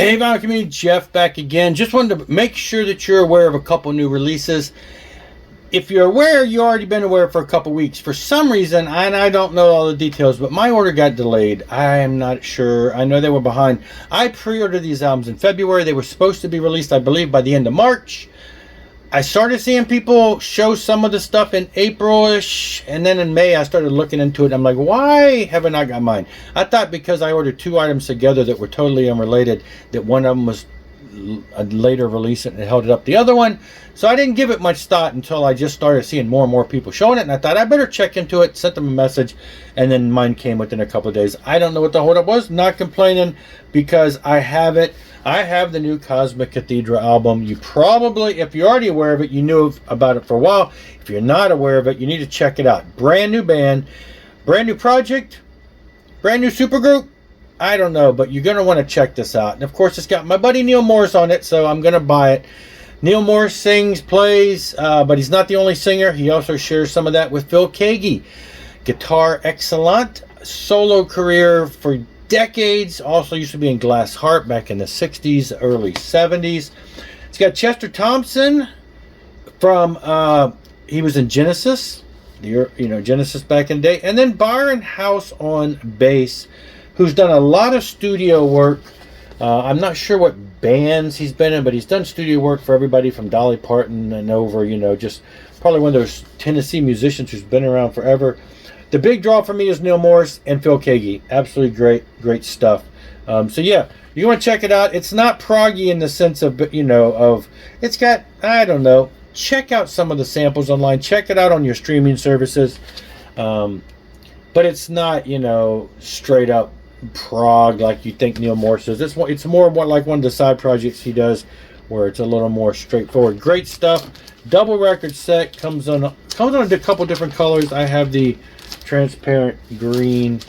Hey, Vinyl Community, Jeff back again. Just wanted to make sure that you're aware of a couple new releases. If you're aware, you've already been aware for a couple weeks. For some reason, and I don't know all the details, but my order got delayed. I am not sure. I know they were behind. I pre-ordered these albums in February. They were supposed to be released, I believe, by the end of March. I started seeing people show some of the stuff in April-ish, and then in May I started looking into it. I'm like, why haven't I got mine? I thought because I ordered two items together that were totally unrelated, that one of them was a later release and held it up the other one. So I didn't give it much thought until I just started seeing more and more people showing it, and I thought I better check into it, sent them a message, and then mine came within a couple of days. I don't know what the holdup was. Not complaining because I have it. I have the new Cosmic Cathedral album. You probably, if you're already aware of it, you knew about it for a while. If you're not aware of it, you need to check it out. Brand new band, brand new project, brand new supergroup. I don't know, but you're going to want to check this out. And of course, it's got my buddy Neal Morse on it, so I'm going to buy it. Neal Morse sings, plays, but he's not the only singer. He also shares some of that with Phil Keaggy. Guitar excellent, solo career for decades. Also used to be in Glass Heart back in the 60s, early 70s. It's got Chester Thompson from, he was in Genesis, Genesis back in the day. And then Byron House on bass, who's done a lot of studio work. I'm not sure what bands he's been in, but he's done studio work for everybody from Dolly Parton and over, just probably one of those Tennessee musicians who's been around forever. The big draw for me is Neal Morse and Phil Keaggy. Absolutely great stuff. So yeah, you want to check it out. It's not proggy in the sense of, it's got, I don't know, check out some of the samples online. Check it out on your streaming services. But it's not, straight up prog like you think Neal Morse is. It's more like one of the side projects he does where it's a little more straightforward. Great stuff. Double record set, comes on a couple different colors. I have the transparent green,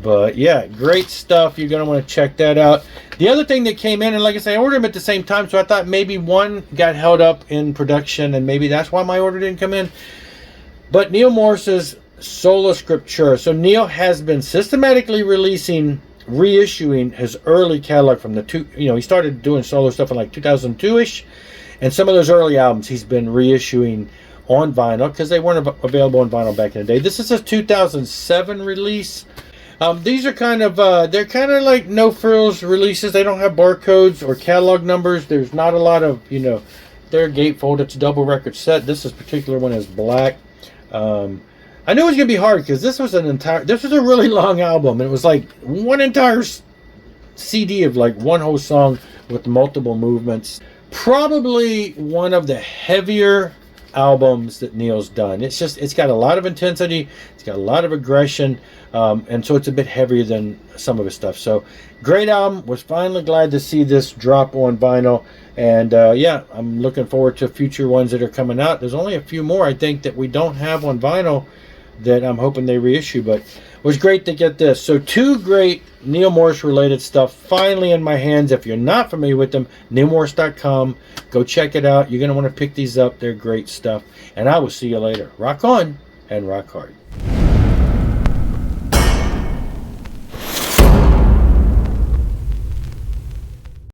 but yeah, great stuff. You're going to want to check that out. The other thing that came in, and like I say, I ordered them at the same time, so I thought maybe one got held up in production and maybe that's why my order didn't come in. But Neal Morse's Sola Scriptura. So Neal has been systematically reissuing his early catalog from the he started doing solo stuff in like 2002-ish, and some of those early albums he's been reissuing on vinyl because they weren't available on vinyl back in the day. This is a 2007 release. These are kind of they're kind of like no frills releases. They don't have barcodes or catalog numbers. There's not a lot of they're gatefold. It's a double record set. This particular one is black. I knew it was gonna be hard because this was a really long album. It was like one entire CD of like one whole song with multiple movements. Probably one of the heavier albums that Neal's done. It's got a lot of intensity, it's got a lot of aggression, and so it's a bit heavier than some of his stuff. So great album. Was finally glad to see this drop on vinyl, and yeah, I'm looking forward to future ones that are coming out. There's only a few more I think that we don't have on vinyl that I'm hoping they reissue, but it was great to get this. So two great Neal Morse related stuff finally in my hands. If you're not familiar with them, nealmorse.com, go check it out. You're going to want to pick these up. They're great stuff, and I will see you later. Rock on and rock hard.